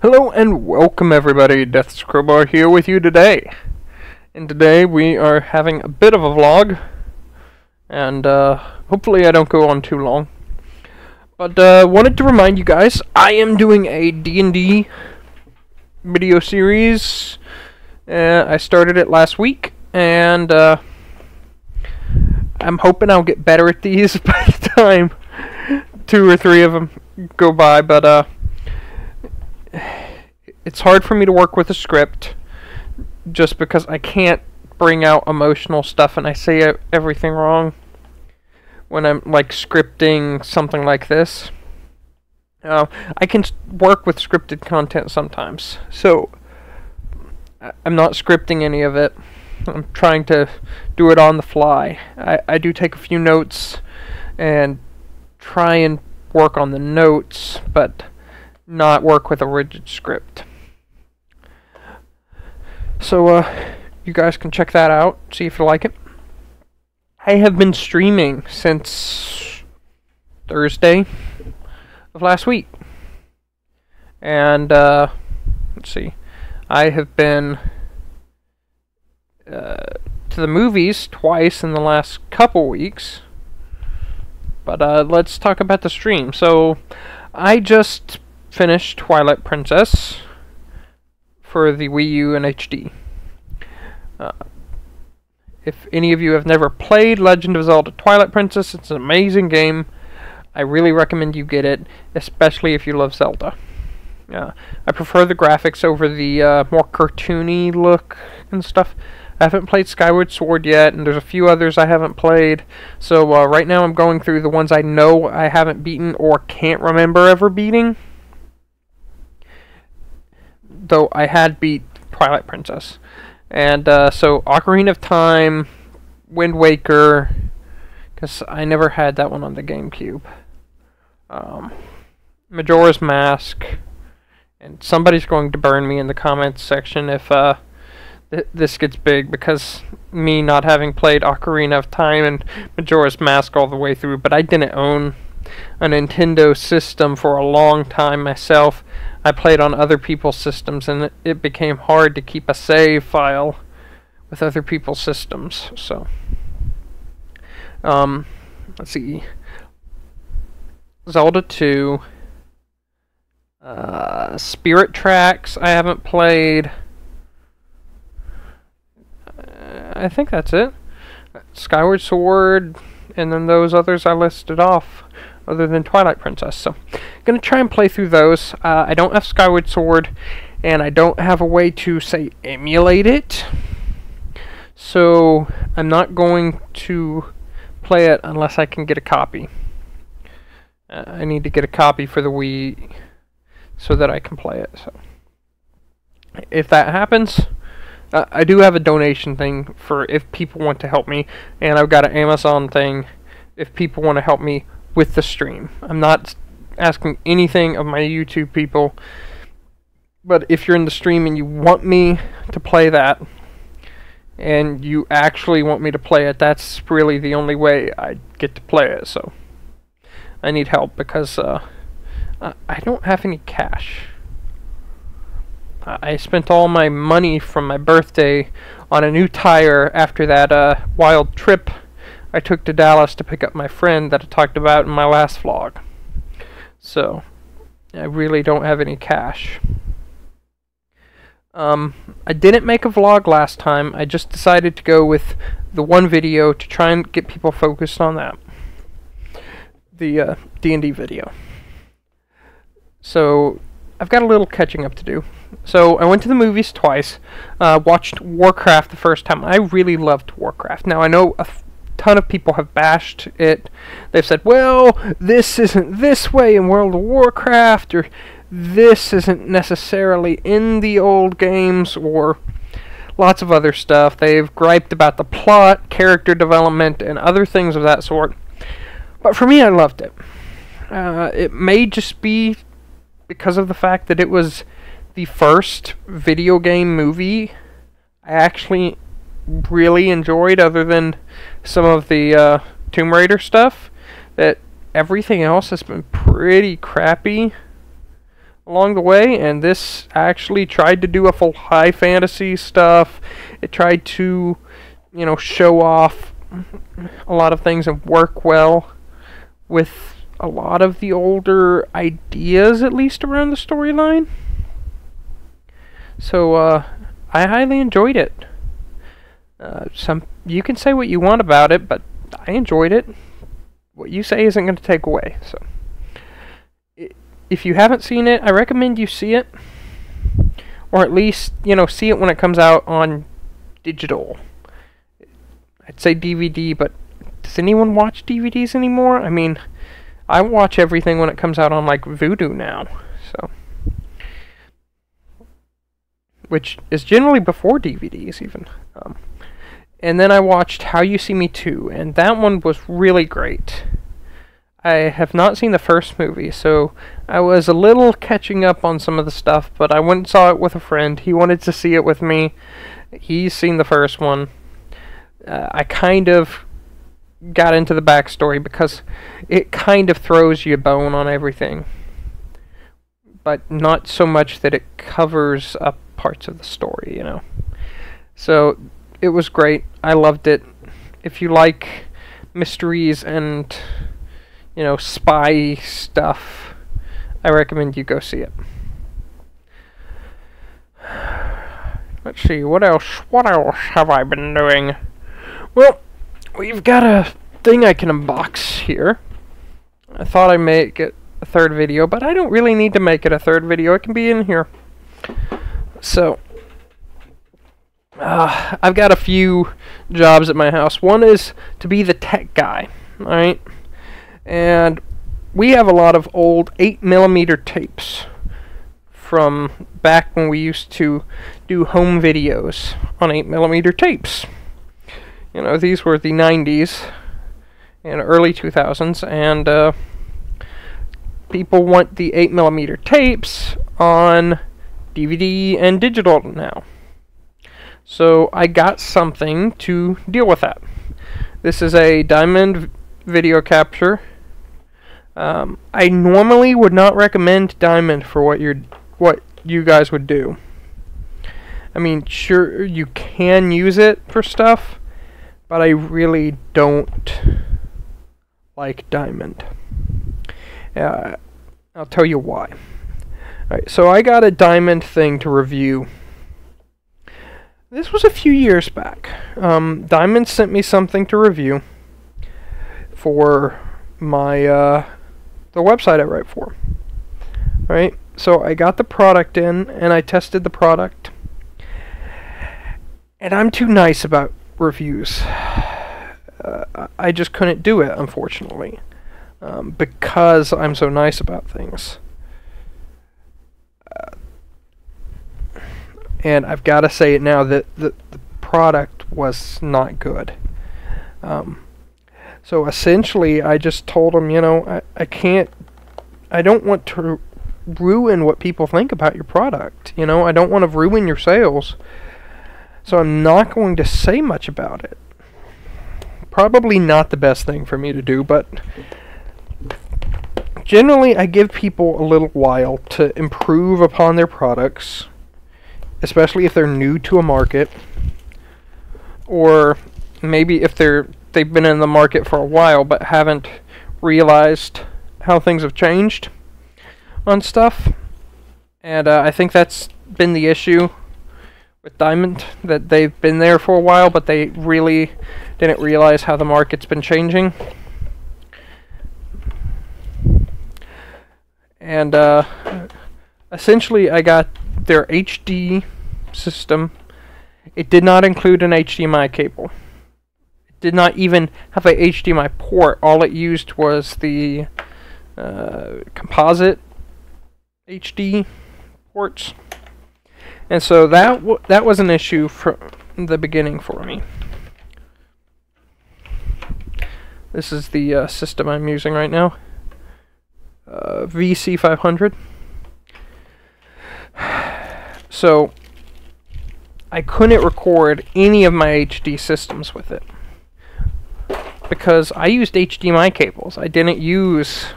Hello and welcome everybody, Death's Crowbar here with you today. And today we are having a bit of a vlog, and hopefully I don't go on too long. But wanted to remind you guys, I am doing a D&D video series. I started it last week, and I'm hoping I'll get better at these by the time 2 or 3 of them go by, but it's hard for me to work with a script just because I can't bring out emotional stuff and I say everything wrong when I'm like scripting something like this. I can work with scripted content sometimes, so I'm not scripting any of it. I'm trying to do it on the fly. I do take a few notes and try and work on the notes, but not work with a rigid script. So you guys can check that out, see if you like it. I have been streaming since Thursday of last week, and let's see, I have been to the movies twice in the last couple weeks. But let's talk about the stream. So I just finished Twilight Princess for the Wii U and HD. If any of you have never played Legend of Zelda Twilight Princess, it's an amazing game. I really recommend you get it, especially if you love Zelda. I prefer the graphics over the more cartoony look and stuff. I haven't played Skyward Sword yet, and there's a few others I haven't played. So right now I'm going through the ones I know I haven't beaten or can't remember ever beating. Though I had beat Twilight Princess. And so Ocarina of Time, Wind Waker, because I never had that one on the GameCube. Majora's Mask, and somebody's going to burn me in the comments section if this gets big, because me not having played Ocarina of Time and Majora's Mask all the way through, but I didn't own a Nintendo system for a long time myself. I played on other people's systems, and it became hard to keep a save file with other people's systems. So, let's see. Zelda 2. Spirit Tracks I haven't played. I think that's it. Skyward Sword, and then those others I listed off, other than Twilight Princess. So, gonna try and play through those. I don't have Skyward Sword, and I don't have a way to, say, emulate it. So, I'm not going to play it unless I can get a copy. I need to get a copy for the Wii so that I can play it. So, if that happens, I do have a donation thing for if people want to help me, and I've got an Amazon thing if people want to help me with the stream. I'm not asking anything of my YouTube people, but if you're in the stream and you want me to play that, and you actually want me to play it, that's really the only way I get to play it. So I need help, because I don't have any cash. I spent all my money from my birthday on a new tire after that wild trip I took to Dallas to pick up my friend that I talked about in my last vlog. So, I really don't have any cash. I didn't make a vlog last time. I just decided to go with the one video to try and get people focused on that. The D&D video. So, I've got a little catching up to do. So, I went to the movies twice, watched Warcraft the first time. I really loved Warcraft. Now, I know a ton of people have bashed it. They've said, well, this isn't this way in World of Warcraft, or this isn't necessarily in the old games, or lots of other stuff. They've griped about the plot, character development, and other things of that sort. But for me, I loved it. It may just be because of the fact that it was the first video game movie I actually really enjoyed, other than some of the Tomb Raider stuff, that everything else has been pretty crappy. along the way, and this actually tried to do a full high fantasy stuff. It tried to, you know, show off a lot of things and work well with a lot of the older ideas, at least around the storyline. So I highly enjoyed it. You can say what you want about it, but I enjoyed it. What you say isn't going to take away. So if you haven't seen it, I recommend you see it, or at least, you know, see it when it comes out on digital. I'd say DVD, but does anyone watch DVDs anymore? I mean, I watch everything when it comes out on, like, Vudu now, so, which is generally before DVDs even. And then I watched How You See Me 2, and that one was really great. I have not seen the first movie, so I was a little catching up on some of the stuff, but I went and saw it with a friend. He wanted to see it with me. He's seen the first one. I kind of got into the backstory because it kind of throws you a bone on everything, but not so much that it covers up parts of the story, you know. So it was great. I loved it. If you like mysteries and, you know, spy stuff, I recommend you go see it. Let's see, what else have I been doing? Well, we've got a thing I can unbox here. I thought I'd make it a third video, but I don't really need to make it a third video. It can be in here. So, I've got a few jobs at my house. One is to be the tech guy, alright? And we have a lot of old 8mm tapes from back when we used to do home videos on 8mm tapes. You know, these were the 90s and early 2000s, and people want the 8mm tapes on DVD and digital now. So I got something to deal with that. This is a Diamond video capture. I normally would not recommend Diamond for what you guys would do. I mean, sure, you can use it for stuff, but I really don't like Diamond. I'll tell you why. Alright, so I got a Diamond thing to review. This was a few years back. Diamond sent me something to review for my the website I write for. Alright, so I got the product in, and I tested the product. And I'm too nice about reviews. I just couldn't do it, unfortunately, because I'm so nice about things. And I've got to say it now that the product was not good. So essentially, I just told them, you know, I don't want to ruin what people think about your product. You know, I don't want to ruin your sales. So I'm not going to say much about it. Probably not the best thing for me to do, but generally I give people a little while to improve upon their products, especially if they're new to a market, or maybe if they've been in the market for a while but haven't realized how things have changed on stuff. And I think that's been the issue with Diamond, that they've been there for a while, but they really didn't realize how the market's been changing. And essentially I got their HD system. It did not include an HDMI cable. It did not even have a HDMI port. All it used was the composite HD ports. And so that was an issue from the beginning for me. This is the system I'm using right now. VC500. So I couldn't record any of my HD systems with it because I used HDMI cables. I didn't use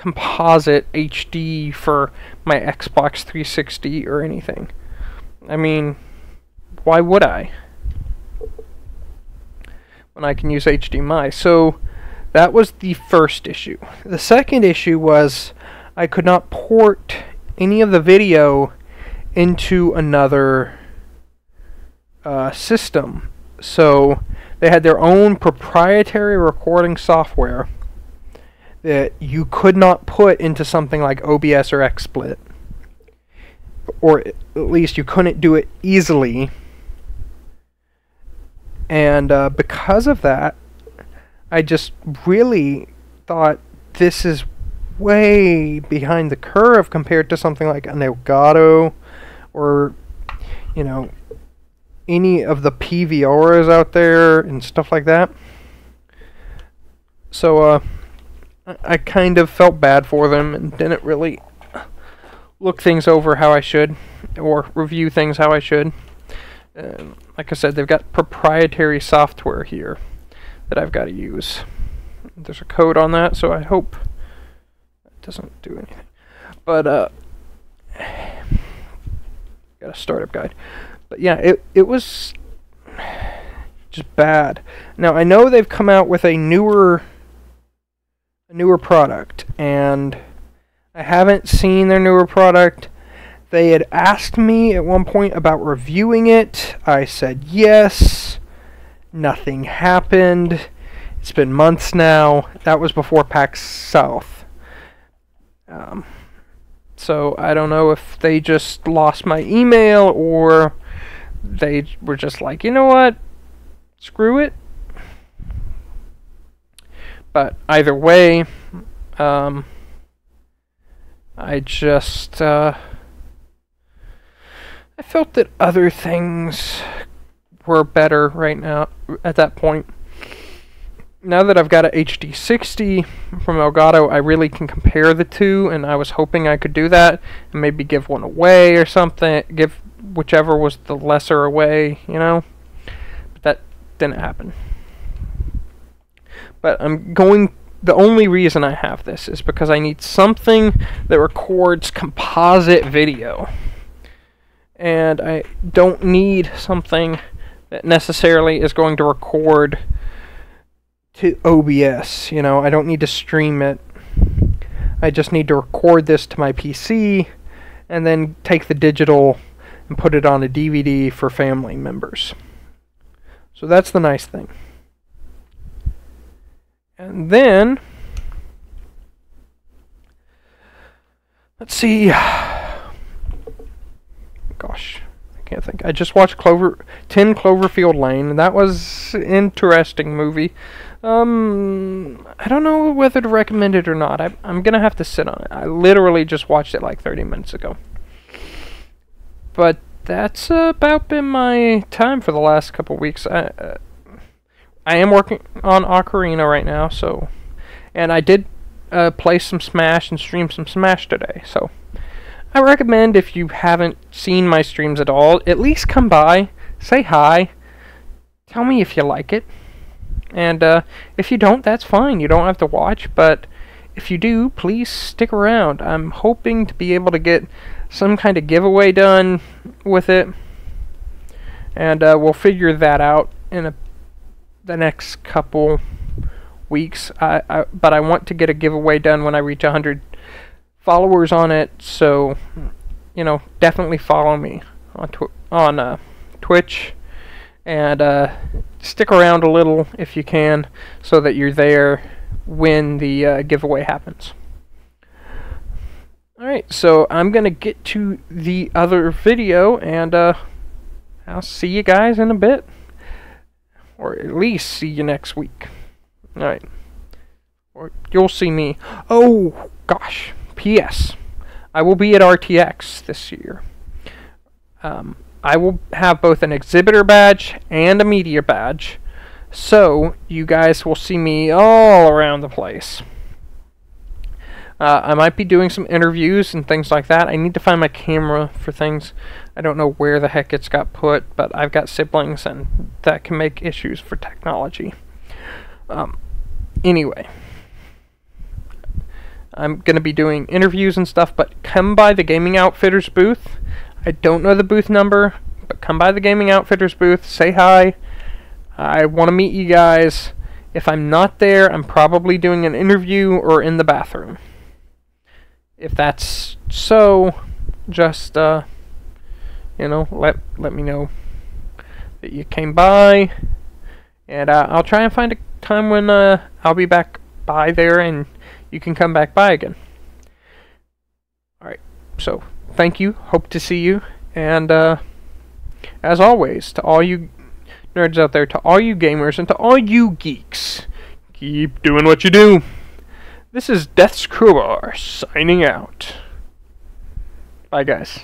composite HD for my Xbox 360 or anything. I mean, why would I? When I can use HDMI. So that was the first issue. The second issue was I could not port any of the video into another system. So they had their own proprietary recording software that you could not put into something like OBS or XSplit. Or at least you couldn't do it easily. And because of that, I just really thought this is way behind the curve compared to something like an Elgato or, you know, any of the PVRs out there and stuff like that. So I kind of felt bad for them and didn't really look things over how I should, or review things how I should. Like I said, they've got proprietary software here that I've got to use. There's a code on that, so I hope it doesn't do anything. But got a startup guide. But yeah, it was just bad. Now I know they've come out with a newer product, and I haven't seen their newer product. They had asked me at one point about reviewing it. I said yes. Nothing happened. It's been months now. That was before PAX South. So I don't know if they just lost my email or they were just like, you know what? Screw it. But either way, I just I felt that other things were better right now at that point. Now that I've got a HD60 from Elgato, I really can compare the two, and I was hoping I could do that and maybe give one away or something, give whichever was the lesser away, you know? But that didn't happen. But the only reason I have this is because I need something that records composite video. And I don't need something that necessarily is going to record to OBS, you know. I don't need to stream it. I just need to record this to my PC and then take the digital and put it on a DVD for family members. So that's the nice thing. And then let's see. Gosh, I can't think. I just watched 10 Cloverfield Lane, and that was an interesting movie. I don't know whether to recommend it or not. I'm gonna have to sit on it. I literally just watched it like 30 minutes ago. But that's about been my time for the last couple weeks. I am working on Ocarina right now, so, and I did play some Smash and stream some Smash today, so I recommend, if you haven't seen my streams at all, at least come by, say hi, tell me if you like it, and if you don't, that's fine, you don't have to watch, but if you do, please stick around. I'm hoping to be able to get some kind of giveaway done with it, and we'll figure that out in the next couple weeks. But I want to get a giveaway done when I reach 100 followers on it, so you know, definitely follow me on Twitch, and stick around a little if you can, so that you're there when the giveaway happens. Alright, so I'm gonna get to the other video, and I'll see you guys in a bit, or at least see you next week. Alright, or you'll see me. Oh gosh, P.S. I will be at RTX this year. I will have both an exhibitor badge and a media badge, so you guys will see me all around the place. I might be doing some interviews and things like that. I need to find my camera for things. I don't know where the heck it's got put, but I've got siblings, and that can make issues for technology. Anyway, I'm going to be doing interviews and stuff, but come by the Gaming Outfitters booth. I don't know the booth number, but come by the Gaming Outfitters booth, say hi. I want to meet you guys. If I'm not there, I'm probably doing an interview or in the bathroom. If that's so, just, let me know that you came by. And I'll try and find a time when I'll be back by there and you can come back by again. Alright, so thank you. Hope to see you. And as always, to all you nerds out there, to all you gamers, and to all you geeks, keep doing what you do. This is Death's Crowbar signing out. Bye, guys.